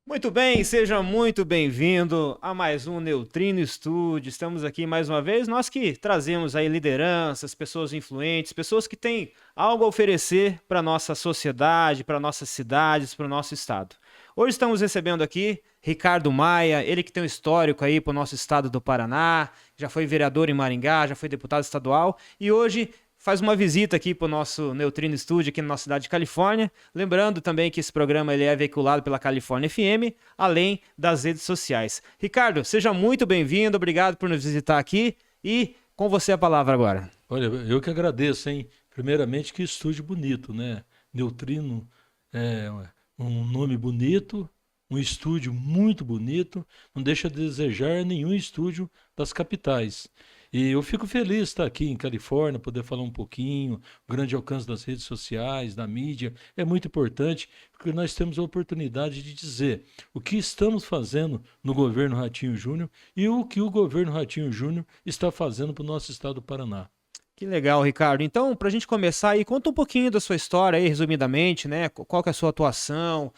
Muito bem, seja muito bem-vindo a mais um Neutrino Studio. Estamos aqui mais uma vez, nós que trazemos aí lideranças, pessoas influentes, pessoas que têm algo a oferecer para a nossa sociedade, para nossas cidades, para o nosso estado. Hoje estamos recebendo aqui Ricardo Maia, ele que tem um histórico aí para o nosso estado do Paraná, já foi vereador em Maringá, já foi deputado estadual e hoje faz uma visita aqui para o nosso Neutrino Studio aqui na nossa cidade de Califórnia. Lembrando também que esse programa ele é veiculado pela Califórnia FM, além das redes sociais. Ricardo, seja muito bem-vindo, obrigado por nos visitar aqui e com você a palavra agora. Olha, eu que agradeço, hein? Primeiramente, que estúdio bonito, né? Neutrino é um nome bonito, um estúdio muito bonito, não deixa de desejar nenhum estúdio das capitais. E eu fico feliz de estar aqui em Califórnia, poder falar um pouquinho, o grande alcance das redes sociais, da mídia, é muito importante, porque nós temos a oportunidade de dizer o que estamos fazendo no governo Ratinho Júnior e o que o governo Ratinho Júnior está fazendo para o nosso estado do Paraná. Que legal, Ricardo. Então, para a gente começar aí, conta um pouquinho da sua história aí, resumidamente, né? Qual que é a sua atuação,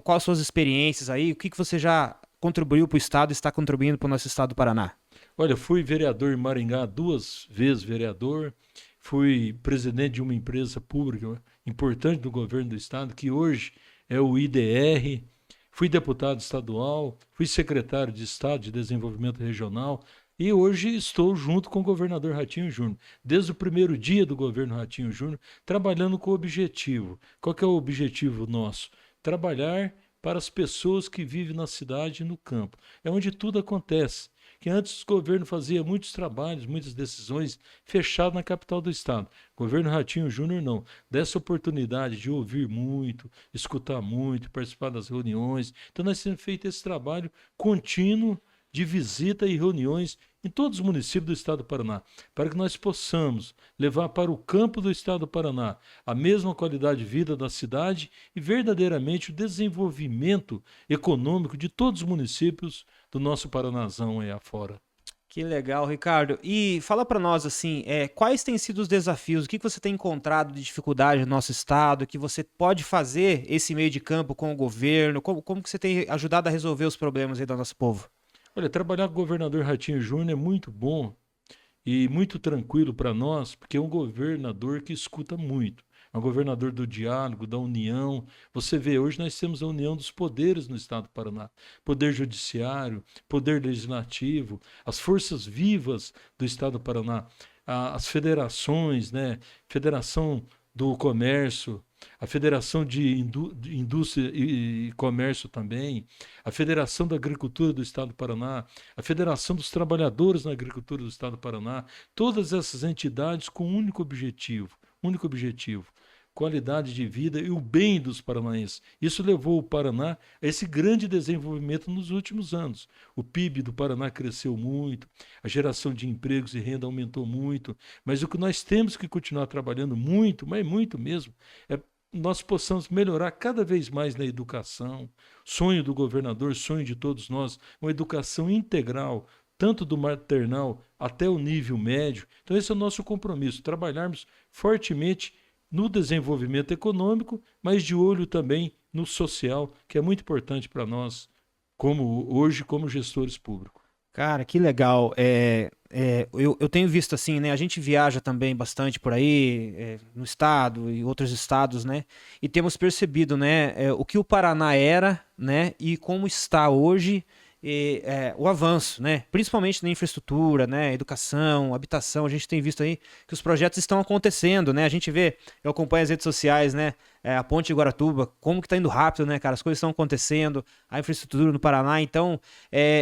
quais as suas experiências aí, o que você já contribuiu para o estado e está contribuindo para o nosso estado do Paraná? Olha, fui vereador em Maringá, duas vezes vereador, fui presidente de uma empresa pública importante do governo do estado, que hoje é o IDR, fui deputado estadual, fui secretário de Estado de Desenvolvimento Regional e hoje estou junto com o governador Ratinho Júnior, desde o primeiro dia do governo Ratinho Júnior, trabalhando com o objetivo. Qual que é o objetivo nosso? Trabalhar para as pessoas que vivem na cidade e no campo. É onde tudo acontece, que antes o governo fazia muitos trabalhos, muitas decisões fechadas na capital do estado. O governo Ratinho Júnior não. Dessa oportunidade de ouvir muito, escutar muito, participar das reuniões. Então nós temos feito esse trabalho contínuo de visita e reuniões em todos os municípios do estado do Paraná, para que nós possamos levar para o campo do estado do Paraná a mesma qualidade de vida da cidade e verdadeiramente o desenvolvimento econômico de todos os municípios do nosso Paranazão aí afora. Que legal, Ricardo. E fala para nós assim, quais têm sido os desafios? O que você tem encontrado de dificuldade no nosso estado? Que você pode fazer esse meio de campo com o governo? Como que você tem ajudado a resolver os problemas aí do nosso povo? Olha, trabalhar com o governador Ratinho Júnior é muito bom e muito tranquilo para nós, porque é um governador que escuta muito. É um governador do diálogo, da união. Você vê, hoje nós temos a união dos poderes no estado do Paraná. Poder judiciário, poder legislativo, as forças vivas do estado do Paraná, as federações, né? Federação do Comércio, a Federação de Indústria e Comércio também, a Federação da Agricultura do Estado do Paraná, a Federação dos Trabalhadores na Agricultura do Estado do Paraná, todas essas entidades com um único objetivo, qualidade de vida e o bem dos paranaenses. Isso levou o Paraná a esse grande desenvolvimento nos últimos anos. O PIB do Paraná cresceu muito, a geração de empregos e renda aumentou muito, mas o que nós temos que continuar trabalhando muito, mas muito mesmo, é nós possamos melhorar cada vez mais na educação. Sonho do governador, sonho de todos nós, uma educação integral, tanto do maternal até o nível médio. Então esse é o nosso compromisso, trabalharmos fortemente no desenvolvimento econômico, mas de olho também no social, que é muito importante para nós, como hoje, como gestores públicos. Cara, que legal. Eu tenho visto assim, né? A gente viaja também bastante por aí, no estado e outros estados, né? E temos percebido, né, o que o Paraná era, né? E como está hoje o avanço, né? Principalmente na infraestrutura, né? Educação, habitação. A gente tem visto aí que os projetos estão acontecendo, né? A gente vê, eu acompanho as redes sociais, né? A Ponte de Guaratuba, como que tá indo rápido, né, cara? As coisas estão acontecendo, a infraestrutura no Paraná. Então,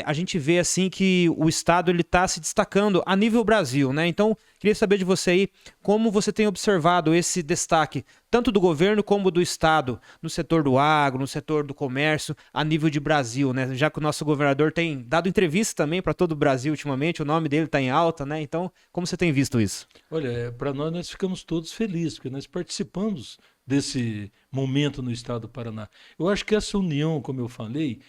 a gente vê assim que o estado ele tá se destacando a nível Brasil, né? Então, queria saber de você aí como você tem observado esse destaque, tanto do governo como do estado, no setor do agro, no setor do comércio, a nível de Brasil, né? Já que o nosso governador tem dado entrevista também para todo o Brasil ultimamente, o nome dele está em alta, né? Então, como você tem visto isso? Olha, para nós ficamos todos felizes, porque nós participamos desse momento no estado do Paraná. Eu acho que essa união, como eu falei,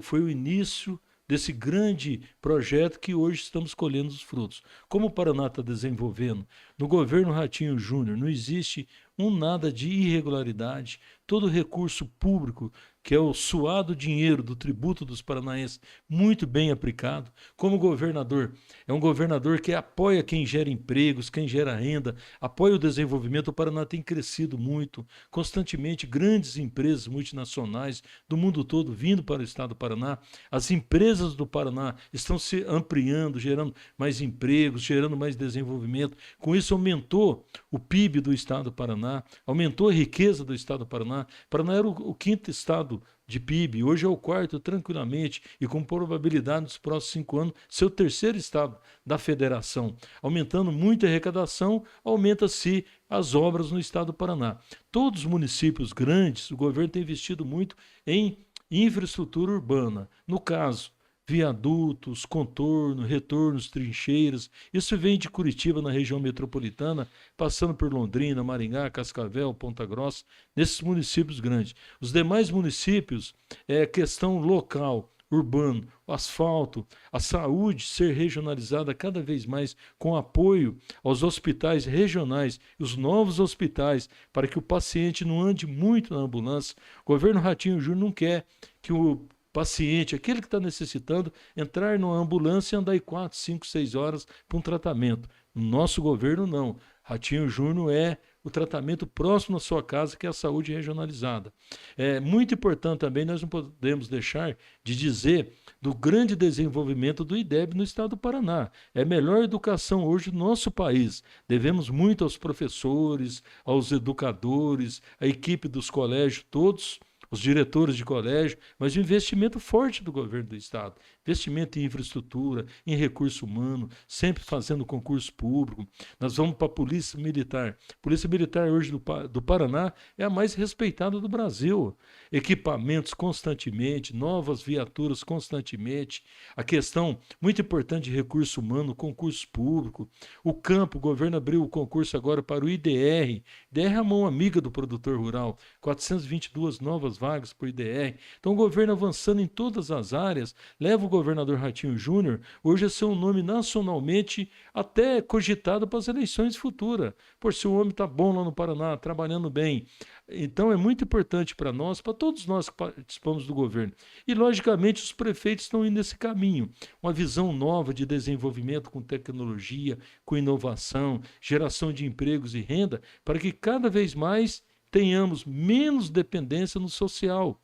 foi o início desse grande projeto que hoje estamos colhendo os frutos. Como o Paraná está desenvolvendo, no governo Ratinho Júnior não existe um nada de irregularidade, todo o recurso público, que é o suado dinheiro do tributo dos paranaenses, muito bem aplicado. Como governador, é um governador que apoia quem gera empregos, quem gera renda, apoia o desenvolvimento. O Paraná tem crescido muito, constantemente grandes empresas multinacionais do mundo todo vindo para o estado do Paraná. As empresas do Paraná estão se ampliando, gerando mais empregos, gerando mais desenvolvimento. Com isso aumentou o PIB do estado do Paraná, aumentou a riqueza do estado do Paraná. O Paraná era o quinto estado de PIB, hoje é o quarto tranquilamente e com probabilidade nos próximos 5 anos ser o terceiro estado da federação. Aumentando muito a arrecadação, aumenta-se as obras no estado do Paraná. Todos os municípios grandes, o governo tem investido muito em infraestrutura urbana. No caso, viadutos, contorno, retornos, trincheiras. Isso vem de Curitiba, na região metropolitana, passando por Londrina, Maringá, Cascavel, Ponta Grossa, nesses municípios grandes. Os demais municípios é questão local, urbano, o asfalto, a saúde ser regionalizada cada vez mais com apoio aos hospitais regionais e os novos hospitais para que o paciente não ande muito na ambulância. O governo Ratinho Júnior não quer que o paciente, aquele que está necessitando, entrar numa ambulância e andar aí 4, 5, 6 horas para um tratamento. No nosso governo, não. Ratinho Júnior é o tratamento próximo à sua casa, que é a saúde regionalizada. É muito importante também, nós não podemos deixar de dizer do grande desenvolvimento do IDEB no estado do Paraná. É a melhor educação hoje do nosso país. Devemos muito aos professores, aos educadores, à equipe dos colégios, todos os diretores de colégio, mas o investimento forte do governo do estado. Investimento em infraestrutura, em recurso humano, sempre fazendo concurso público. Nós vamos para a Polícia Militar. A Polícia Militar hoje do Paraná é a mais respeitada do Brasil. Equipamentos constantemente, novas viaturas constantemente. A questão muito importante de recurso humano, concurso público. O campo, o governo abriu o concurso agora para o IDR. IDR é a mão amiga do produtor rural. 422 novas vagas para o IDR. Então o governo avançando em todas as áreas, leva o governador Ratinho Júnior hoje a ser um nome nacionalmente até cogitado para as eleições futuras. Por se o homem está bom lá no Paraná, trabalhando bem. Então é muito importante para nós, para todos nós que participamos do governo. E logicamente os prefeitos estão indo nesse caminho. Uma visão nova de desenvolvimento com tecnologia, com inovação, geração de empregos e renda, para que cada vez mais tenhamos menos dependência no social.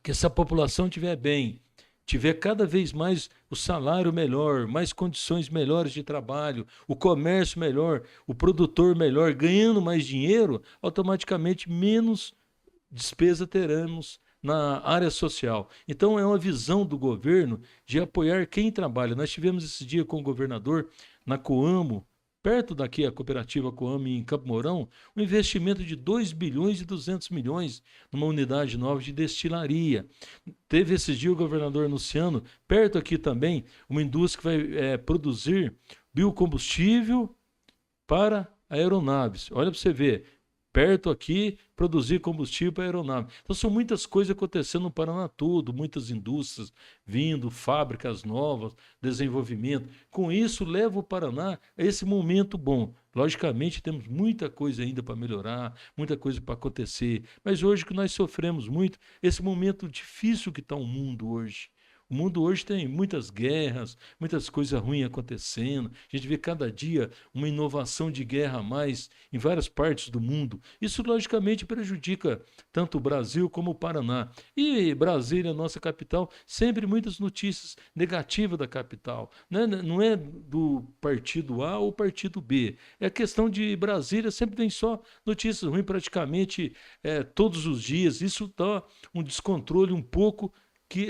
Que essa população estiver bem, tiver cada vez mais o salário melhor, mais condições melhores de trabalho, o comércio melhor, o produtor melhor, ganhando mais dinheiro, automaticamente menos despesa teremos na área social. Então é uma visão do governo de apoiar quem trabalha. Nós tivemos esse dia com o governador na Coamo, perto daqui a cooperativa Coamo em Campo Mourão, um investimento de 2 bilhões e 200 milhões numa unidade nova de destilaria. Teve esse dia o governador anunciando, perto aqui também, uma indústria que vai produzir biocombustível para aeronaves. Olha para você ver, perto aqui, produzir combustível para aeronave. Então são muitas coisas acontecendo no Paraná todo, muitas indústrias vindo, fábricas novas, desenvolvimento. Com isso, leva o Paraná a esse momento bom. Logicamente, temos muita coisa ainda para melhorar, muita coisa para acontecer. Mas hoje que nós sofremos muito, esse momento difícil que está o mundo hoje. O mundo hoje tem muitas guerras, muitas coisas ruins acontecendo. A gente vê cada dia uma inovação de guerra a mais em várias partes do mundo. Isso, logicamente, prejudica tanto o Brasil como o Paraná. E Brasília, nossa capital, sempre muitas notícias negativas da capital. Não é do partido A ou partido B. É a questão de Brasília, sempre vem só notícias ruins praticamente todos os dias. Isso dá um descontrole um pouco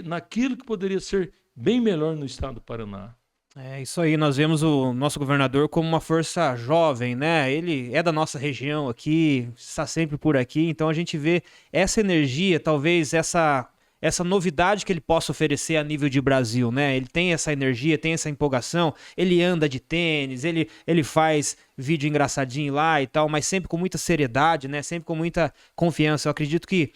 naquilo que poderia ser bem melhor no estado do Paraná. É isso aí, nós vemos o nosso governador como uma força jovem, né? Ele é da nossa região aqui, está sempre por aqui, então a gente vê essa energia, talvez essa novidade que ele possa oferecer a nível de Brasil, né? Ele tem essa energia, tem essa empolgação, ele anda de tênis, ele faz vídeo engraçadinho lá e tal, mas sempre com muita seriedade, né? Sempre com muita confiança. Eu acredito que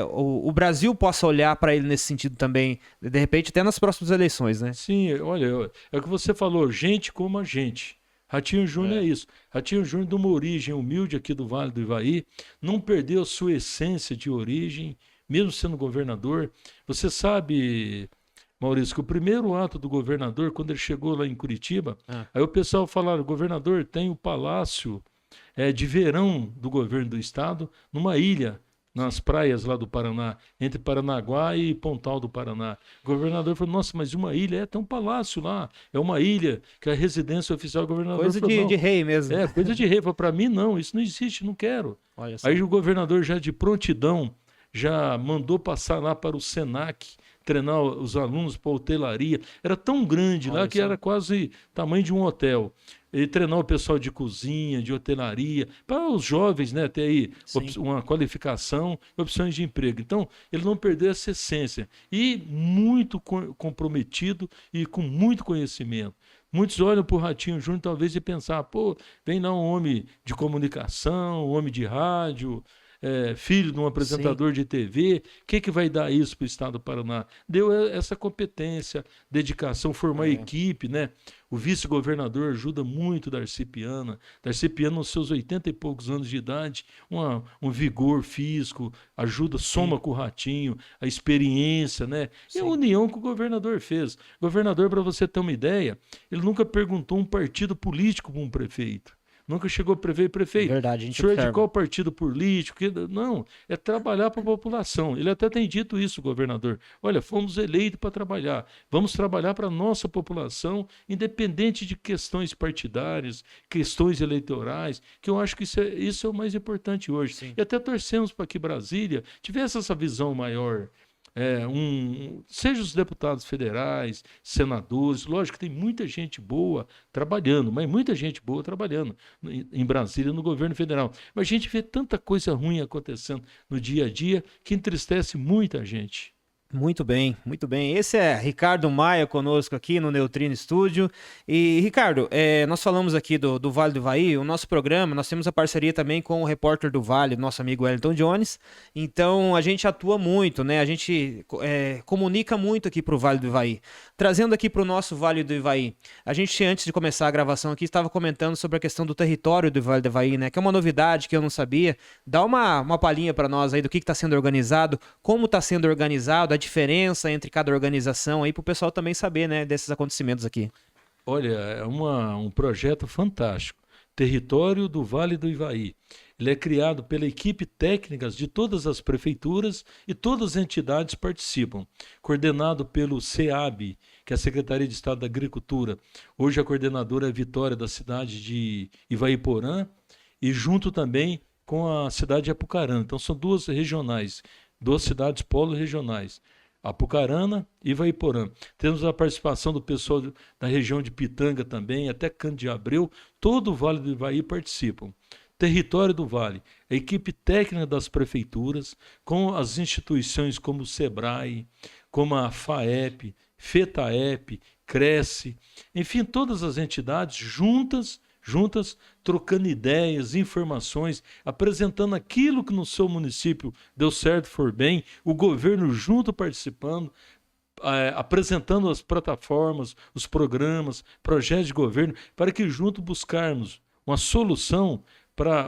o Brasil possa olhar para ele nesse sentido também, de repente até nas próximas eleições, né? Sim, olha, é o que você falou, gente como a gente. Ratinho Júnior é isso. Ratinho Júnior, de uma origem humilde aqui do Vale do Ivaí, não perdeu a sua essência de origem, mesmo sendo governador. Você sabe, Maurício, que o primeiro ato do governador, quando ele chegou lá em Curitiba, aí o pessoal falaram, governador, tem o palácio de verão do governo do estado numa ilha, nas praias lá do Paraná, entre Paranaguá e Pontal do Paraná. O governador falou, nossa, mas uma ilha, tem um palácio lá, é uma ilha, que é a residência oficial do governador. Coisa falou, de rei mesmo. Coisa de rei. Falou, para mim não, isso não existe, não quero. Aí o governador já de prontidão, já mandou passar lá para o Senac, treinar os alunos para hotelaria. Era tão grande lá que era quase tamanho de um hotel. Ele treinar o pessoal de cozinha, de hotelaria, para os jovens, né, ter aí uma qualificação e opções de emprego. Então, ele não perdeu essa essência. E muito comprometido e com muito conhecimento. Muitos olham para o Ratinho Júnior talvez e pensar, pô, vem lá um homem de comunicação, um homem de rádio, filho de um apresentador de TV, o que vai dar isso para o estado do Paraná? Deu essa competência, dedicação, formar equipe, né? O vice-governador ajuda muito Darcy Piana. Darcy Piana, aos seus 80 e poucos anos de idade, um vigor físico, ajuda, soma com o Ratinho, a experiência, né? E a união que o governador fez. O governador, para você ter uma ideia, ele nunca perguntou um partido político para um prefeito. Nunca chegou a prefeito. Verdade, a gente senhor de qual partido político? Não, é trabalhar para a população. Ele até tem dito isso, governador. Olha, fomos eleitos para trabalhar. Vamos trabalhar para a nossa população, independente de questões partidárias, questões eleitorais, que eu acho que isso é o mais importante hoje. Sim. E até torcemos para que Brasília tivesse essa visão maior. Seja os deputados federais, senadores, lógico que tem muita gente boa trabalhando, mas muita gente boa trabalhando em Brasília, no governo federal. Mas a gente vê tanta coisa ruim acontecendo no dia a dia que entristece muita gente. Muito bem, muito bem. Esse é Ricardo Maia conosco aqui no Neutrino Estúdio. E, Ricardo, nós falamos aqui do Vale do Ivaí, o nosso programa, nós temos a parceria também com o repórter do Vale, nosso amigo Wellington Jones. Então, a gente atua muito, né? A gente comunica muito aqui para o Vale do Ivaí. Trazendo aqui para o nosso Vale do Ivaí, a gente, antes de começar a gravação aqui, estava comentando sobre a questão do território do Vale do Ivaí, né? Que é uma novidade que eu não sabia. Dá uma palhinha para nós aí do que está sendo organizado, como está sendo organizado, a diferença entre cada organização aí para o pessoal também saber, né, desses acontecimentos aqui. Olha, é um projeto fantástico. Território do Vale do Ivaí. Ele é criado pela equipe técnica de todas as prefeituras e todas as entidades participam. Coordenado pelo SEAB, que é a Secretaria de Estado da Agricultura. Hoje a coordenadora é a Vitória, da cidade de Ivaiporã, e junto também com a cidade de Apucarana. Então são duas regionais, duas cidades polo regionais. Apucarana e Ivaiporã. Temos a participação do pessoal da região de Pitanga também, até Canto de Abreu, todo o Vale do Ivaí participam. Território do Vale, a equipe técnica das prefeituras, com as instituições como o SEBRAE, como a FAEP, FETAEP, Cresce, enfim, todas as entidades juntas, trocando ideias, informações, apresentando aquilo que no seu município deu certo, for bem, o governo junto participando, apresentando as plataformas, os programas, projetos de governo, para que junto buscarmos uma solução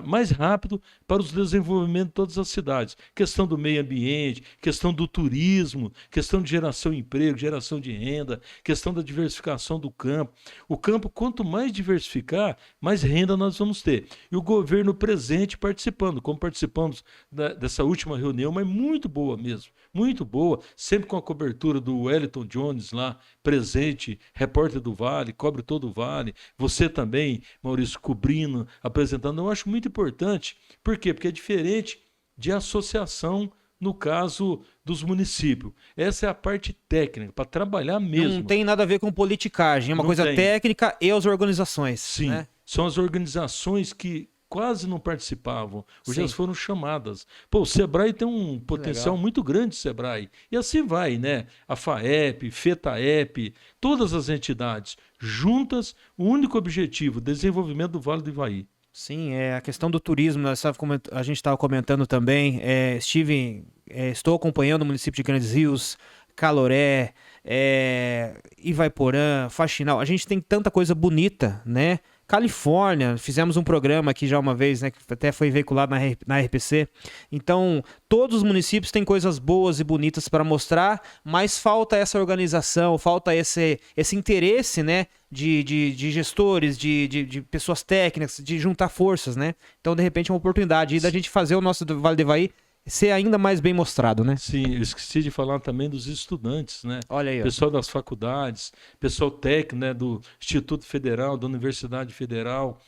mais rápido para os desenvolvimentos de todas as cidades. Questão do meio ambiente, questão do turismo, questão de geração de emprego, geração de renda, questão da diversificação do campo. O campo, quanto mais diversificar, mais renda nós vamos ter. E o governo presente participando, como participamos dessa última reunião, mas muito boa mesmo, muito boa, sempre com a cobertura do Wellington Jones lá, presente, repórter do Vale, cobre todo o Vale, você também, Maurício, cobrindo, apresentando. Eu acho muito importante. Por quê? Porque é diferente de associação no caso dos municípios. Essa é a parte técnica, para trabalhar mesmo. Não tem nada a ver com politicagem, é uma coisa técnica e as organizações. Sim, né? São as organizações que quase não participavam, hoje elas foram chamadas. Pô, o SEBRAE tem um potencial muito grande, SEBRAE. E assim vai, né? A FAEP, FETAEP, todas as entidades juntas, o único objetivo, desenvolvimento do Vale do Ivaí. Sim, a questão do turismo, a gente estava comentando também, estou acompanhando o município de Grandes Rios, Caloré, Ivaiporã, Faxinal. A gente tem tanta coisa bonita, né? Califórnia, fizemos um programa aqui já uma vez, né, que até foi veiculado na RPC. Então, todos os municípios têm coisas boas e bonitas para mostrar, mas falta essa organização, falta esse interesse, né, de gestores, de pessoas técnicas, de juntar forças, né? Então, de repente, é uma oportunidade da gente fazer o nosso Vale do Ivaí ser ainda mais bem mostrado, né? Sim, eu esqueci de falar também dos estudantes, né? Olha aí, ó. Pessoal das faculdades, pessoal técnico, né, do Instituto Federal, da Universidade Federal,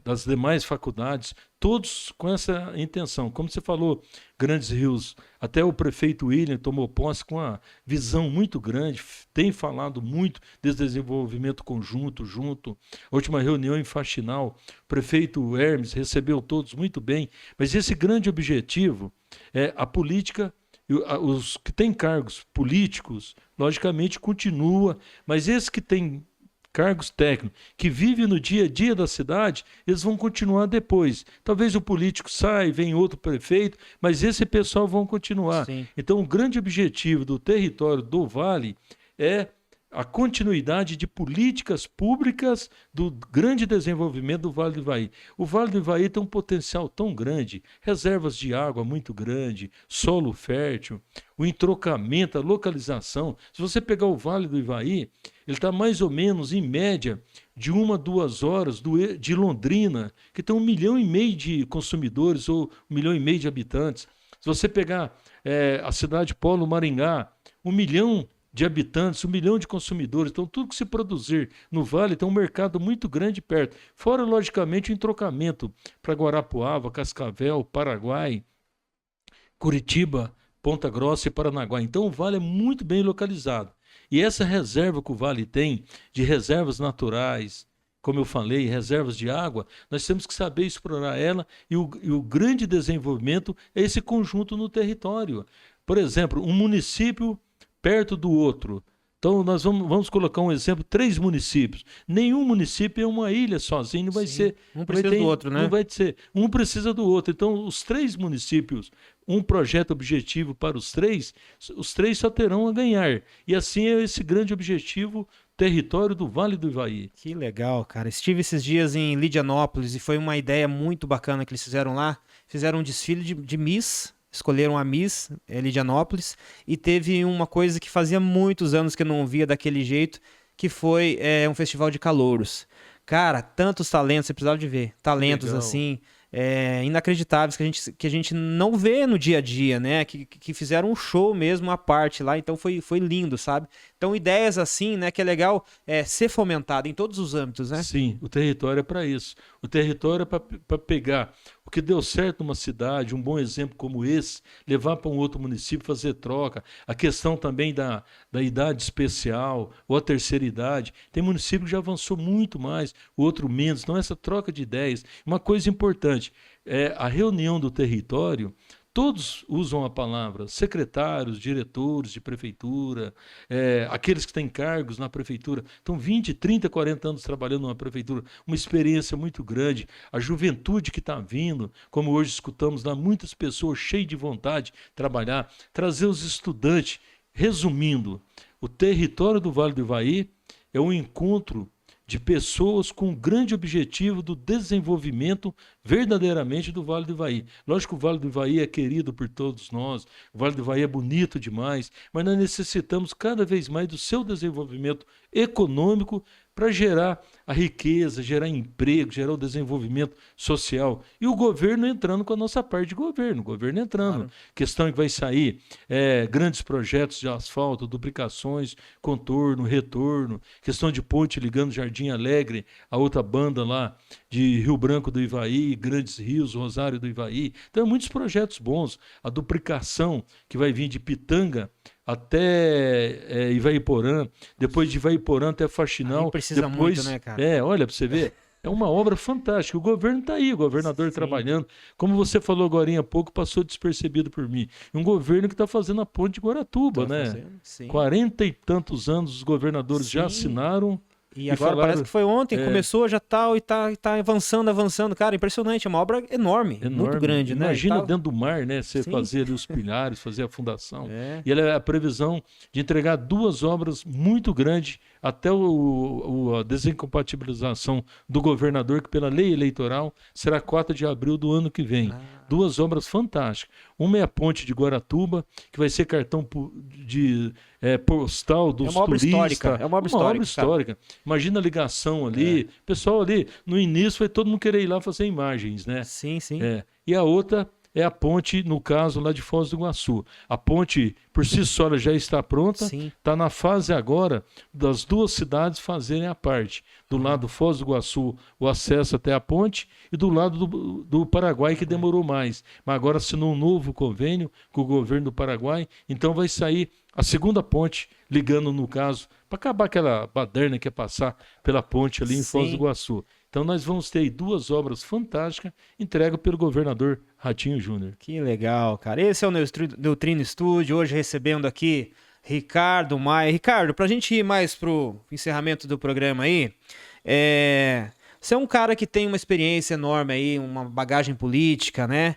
das demais faculdades, todos com essa intenção. Como você falou, Grandes Rios, até o prefeito William tomou posse com uma visão muito grande, tem falado muito desse desenvolvimento conjunto, junto. A última reunião em Faxinal, o prefeito Hermes recebeu todos muito bem, mas esse grande objetivo é a política. Os que têm cargos políticos, logicamente, continua, mas esses que têm cargos técnicos, que vivem no dia a dia da cidade, eles vão continuar depois. Talvez o político saia, vem outro prefeito, mas esse pessoal vão continuar. Sim. Então, o grande objetivo do território do Vale é a continuidade de políticas públicas do grande desenvolvimento do Vale do Ivaí. O Vale do Ivaí tem um potencial tão grande, reservas de água muito grande, solo fértil, o entrocamento, a localização. Se você pegar o Vale do Ivaí, ele está mais ou menos, em média, de 1 a 2 horas de Londrina, que tem 1,5 milhão de consumidores ou 1,5 milhão de habitantes. Se você pegar a cidade Polo Maringá, 1 milhão de habitantes, 1 milhão de consumidores. Então, tudo que se produzir no Vale tem um mercado muito grande perto. Fora, logicamente, o entrocamento para Guarapuava, Cascavel, Paraguai, Curitiba, Ponta Grossa e Paranaguá. Então, o Vale é muito bem localizado. E essa reserva que o Vale tem, de reservas naturais, como eu falei, reservas de água, nós temos que saber explorar ela e o grande desenvolvimento é esse conjunto no território. Por exemplo, um município perto do outro. Então, nós vamos colocar um exemplo, 3 municípios. Nenhum município é uma ilha sozinho, não vai ser. Um precisa do outro, né? Não vai ser. Um precisa do outro. Então, os 3 municípios, um projeto objetivo para os 3 só terão a ganhar. E assim é esse grande objetivo, território do Vale do Ivaí. Que legal, cara. Estive esses dias em Lidianópolis e foi uma ideia muito bacana que eles fizeram lá. Fizeram um desfile de Miss. Escolheram a Miss Lidianópolis e teve uma coisa que fazia muitos anos que eu não via daquele jeito, que foi um festival de calouros. Cara, tantos talentos, você precisava de ver. Talentos Legal. assim, inacreditáveis que a gente não vê no dia a dia, né? Que fizeram um show mesmo à parte lá, então foi lindo, sabe? Então ideias assim, né? Que é legal ser fomentado em todos os âmbitos, né? Sim, o território é para isso. O território é para pegar o que deu certo numa cidade, um bom exemplo como esse, levar para um outro município, fazer troca. A questão também da idade especial ou a terceira idade. Tem município que já avançou muito mais, o outro menos. Então, essa troca de ideias. Uma coisa importante, a reunião do território. Todos usam a palavra secretários, diretores de prefeitura, aqueles que têm cargos na prefeitura. Estão 20, 30, 40 anos trabalhando numa prefeitura, uma experiência muito grande. A juventude que está vindo, como hoje escutamos lá, muitas pessoas cheias de vontade de trabalhar, trazer os estudantes. Resumindo, o território do Vale do Ivaí é um encontro de pessoas com o grande objetivo do desenvolvimento verdadeiramente do Vale do Ivaí. Lógico que o Vale do Ivaí é querido por todos nós, o Vale do Ivaí é bonito demais, mas nós necessitamos cada vez mais do seu desenvolvimento econômico para gerar a riqueza, gerar emprego, gerar o desenvolvimento social. E o governo entrando com a nossa parte de governo, o governo entrando. Claro. Questão que vai sair grandes projetos de asfalto, duplicações, contorno, retorno, questão de ponte ligando Jardim Alegre, a outra banda lá de Rio Branco do Ivaí, Grandes Rios, Rosário do Ivaí. Então, muitos projetos bons. A duplicação que vai vir de Pitanga até Ivaiporã, depois de Ivaiporã até Faxinal. Aí precisa depois, muito, né, cara? Olha, para você ver, é uma obra fantástica. O governo está aí, o governador Sim. trabalhando. Como você falou agora há pouco, passou despercebido por mim. Um governo que está fazendo a ponte de Guaratuba, Tá né? fazendo, sim. 40 e tantos anos os governadores já Sim. assinaram E agora parece que foi ontem, começou já tal e tá avançando. Cara, impressionante, é uma obra enorme. Muito grande, né? Imagina dentro do mar, né? Você fazer ali os pilares, fazer a fundação. E ela é a previsão de entregar 2 obras muito grandes até a desincompatibilização do governador, que pela lei eleitoral será 4 de abril do ano que vem. 2 obras fantásticas. Uma é a ponte de Guaratuba, que vai ser cartão postal dos turistas. É uma obra histórica. Imagina a ligação ali. O pessoal ali, no início, foi todo mundo querer ir lá fazer imagens, né? Sim. E a outra é a ponte, no caso, lá de Foz do Iguaçu. A ponte, por si só, ela já está pronta. Está na fase agora das 2 cidades fazerem a parte. Do lado do Foz do Iguaçu, o acesso até a ponte, e do lado do Paraguai, que demorou mais. Mas agora assinou um novo convênio com o governo do Paraguai, então vai sair a segunda ponte, ligando, no caso, para acabar aquela baderna que é passar pela ponte ali em Foz do Iguaçu. Então nós vamos ter aí 2 obras fantásticas entregues pelo governador Ratinho Júnior. Que legal, cara. Esse é o Neutrino Studio, hoje recebendo aqui Ricardo Maia. Ricardo, pra gente ir mais pro encerramento do programa aí, você é um cara que tem uma experiência enorme aí, uma bagagem política, né?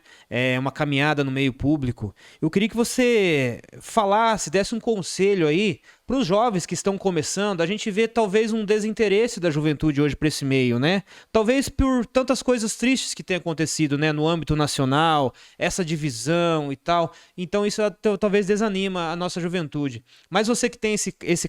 Uma caminhada no meio público. Eu queria que você falasse, desse um conselho aí para os jovens que estão começando. A gente vê talvez um desinteresse da juventude hoje para esse meio, né? Talvez por tantas coisas tristes que têm acontecido, né? No âmbito nacional, essa divisão e tal. Então isso talvez desanima a nossa juventude. Mas você que tem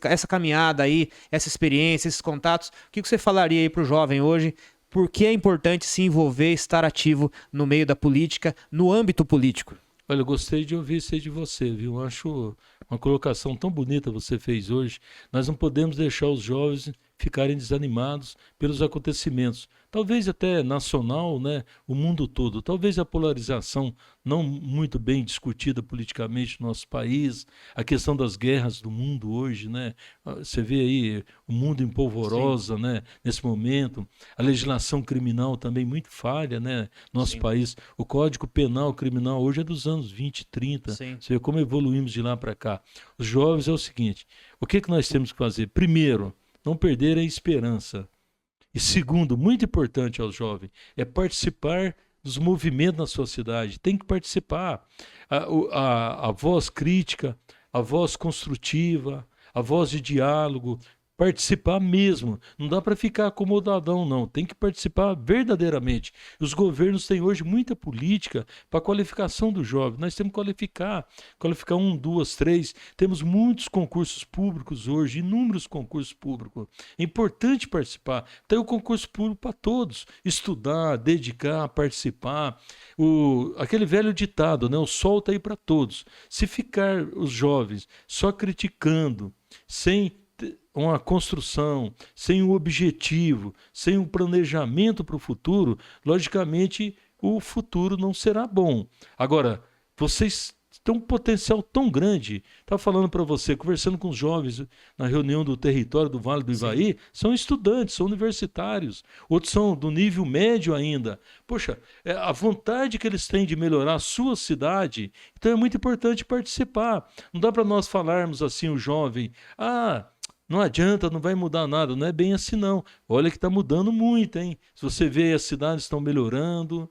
essa caminhada aí, essa experiência, esses contatos, o que você falaria aí para o jovem hoje? Por que é importante se envolver, estar ativo no meio da política, no âmbito político? Olha, eu gostei de ouvir isso aí de você, viu? Eu acho uma colocação tão bonita você fez hoje. Nós não podemos deixar os jovens ficarem desanimados pelos acontecimentos. Talvez até nacional, né? O mundo todo. Talvez a polarização não muito bem discutida politicamente no nosso país, a questão das guerras do mundo hoje, né? Você vê aí o mundo em polvorosa, né? Nesse momento. A legislação criminal também muito falha, né? Nosso país. O Código Penal Criminal hoje é dos anos 20, 30. Você vê como evoluímos de lá para cá. Os jovens é o seguinte, o que nós temos que fazer? Primeiro, não perder a esperança. E segundo, muito importante aos jovens, é participar dos movimentos na sua cidade. Tem que participar. A voz crítica, a voz construtiva, a voz de diálogo, participar mesmo. Não dá para ficar acomodadão, não. Tem que participar verdadeiramente. Os governos têm hoje muita política para a qualificação do jovem. Nós temos que qualificar 1, 2, 3. Temos muitos concursos públicos hoje, inúmeros concursos públicos. É importante participar. Tem o concurso público para todos. Estudar, dedicar, participar. Aquele velho ditado, né? O sol está aí para todos. Se ficar os jovens só criticando, sem uma construção, sem um objetivo, sem um planejamento para o futuro, logicamente o futuro não será bom. Agora, vocês têm um potencial tão grande. Estava falando para você, conversando com os jovens na reunião do território do Vale do Ivaí, são estudantes, são universitários, outros são do nível médio ainda. Poxa, a vontade que eles têm de melhorar a sua cidade, então é muito importante participar. Não dá para nós falarmos assim, o jovem, não adianta, não vai mudar nada. Não é bem assim, não. Olha que está mudando muito, hein? Se você vê, as cidades estão melhorando,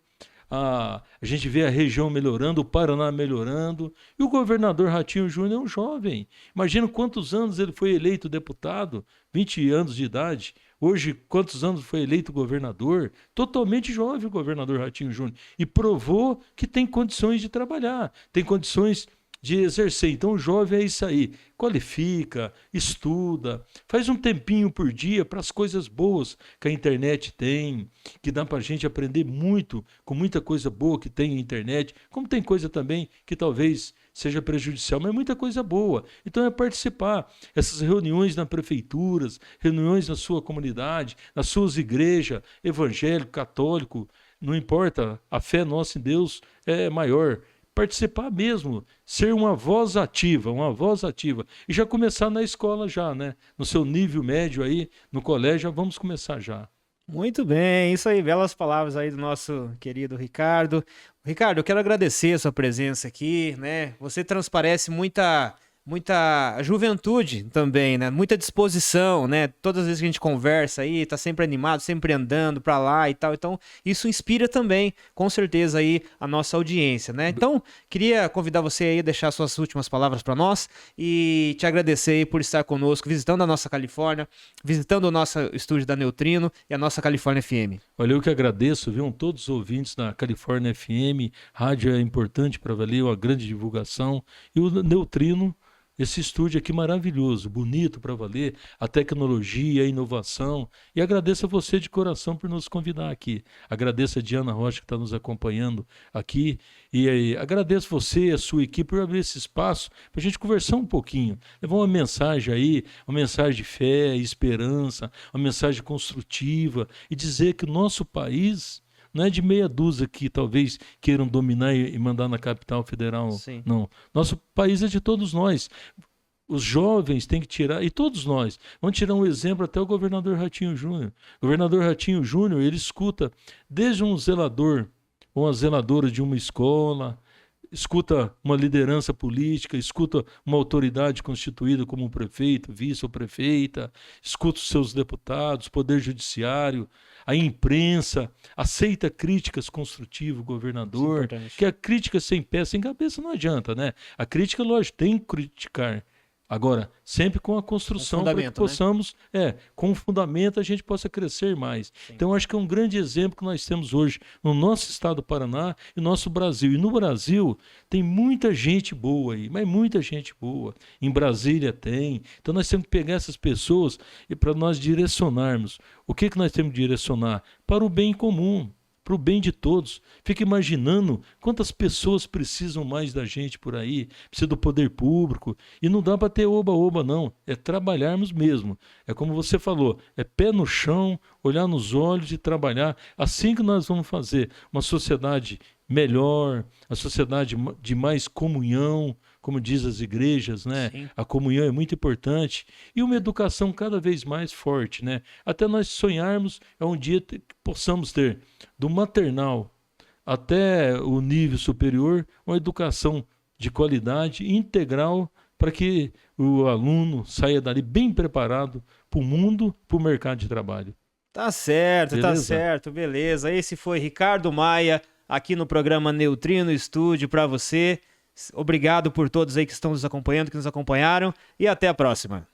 a gente vê a região melhorando, o Paraná melhorando. E o governador Ratinho Júnior é um jovem. Imagina quantos anos ele foi eleito deputado, 20 anos de idade. Hoje, quantos anos foi eleito governador? Totalmente jovem o governador Ratinho Júnior. E provou que tem condições de trabalhar, tem condições de exercer. Então o jovem é isso aí, qualifica, estuda, faz um tempinho por dia para as coisas boas que a internet tem, que dá para a gente aprender muito, com muita coisa boa que tem a internet, como tem coisa também que talvez seja prejudicial, mas muita coisa boa. Então é participar, essas reuniões nas prefeituras, reuniões na sua comunidade, nas suas igrejas, evangélico, católico, não importa, a fé nossa em Deus é maior. Participar mesmo, ser uma voz ativa, e já começar na escola já, né? No seu nível médio aí, no colégio, já vamos começar já. Muito bem, isso aí, belas palavras aí do nosso querido Ricardo. Ricardo, eu quero agradecer a sua presença aqui, né? Você transparece muita muita juventude também, né? Muita disposição, né? Todas as vezes que a gente conversa aí, tá sempre animado, sempre andando pra lá e tal. Então, isso inspira também, com certeza, aí a nossa audiência, né? Então, queria convidar você aí a deixar suas últimas palavras pra nós e te agradecer aí por estar conosco, visitando a nossa Califórnia, visitando o nosso estúdio da Neutrino e a nossa Califórnia FM. Olha, eu que agradeço, viu? Todos os ouvintes da Califórnia FM, rádio é importante para valer, uma grande divulgação. E o Neutrino, esse estúdio aqui maravilhoso, bonito para valer, a tecnologia, a inovação. E agradeço a você de coração por nos convidar aqui. Agradeço a Diana Rocha que está nos acompanhando aqui. E aí, agradeço você e a sua equipe por abrir esse espaço para a gente conversar um pouquinho. Levar uma mensagem aí, uma mensagem de fé, esperança, uma mensagem construtiva e dizer que o nosso país não é de meia dúzia que talvez queiram dominar e mandar na capital federal. Sim. Não. Nosso país é de todos nós. Os jovens têm que tirar, e todos nós, vamos tirar um exemplo até o governador Ratinho Júnior. O governador Ratinho Júnior, ele escuta desde um zelador ou uma zeladora de uma escola, escuta uma liderança política, escuta uma autoridade constituída como um prefeito, vice ou prefeita, escuta os seus deputados, poder judiciário, a imprensa, aceita críticas construtivas, governador, que a crítica sem pé, sem cabeça não adianta, né? A crítica, lógico, tem que criticar. Agora, sempre com a construção para que possamos, com o fundamento a gente possa crescer mais. Sim. Então, acho que é um grande exemplo que nós temos hoje no nosso estado do Paraná e no nosso Brasil. E no Brasil tem muita gente boa aí, mas muita gente boa. Em Brasília tem. Então, nós temos que pegar essas pessoas e para nós direcionarmos. O que nós temos que direcionar? Para o bem comum. Para o bem de todos. Fica imaginando quantas pessoas precisam mais da gente por aí, precisa do poder público, e não dá para ter oba-oba não, é trabalharmos mesmo. É como você falou, é pé no chão, olhar nos olhos e trabalhar. Assim que nós vamos fazer uma sociedade melhor, a sociedade de mais comunhão, como diz as igrejas, né? Sim. A comunhão é muito importante e uma educação cada vez mais forte, né? Até nós sonharmos é um dia que possamos ter do maternal até o nível superior uma educação de qualidade integral para que o aluno saia dali bem preparado para o mundo, para o mercado de trabalho. Tá certo, beleza. Esse foi Ricardo Maia aqui no programa Neutrino Estúdio para você. Obrigado por todos aí que estão nos acompanhando, que nos acompanharam e até a próxima.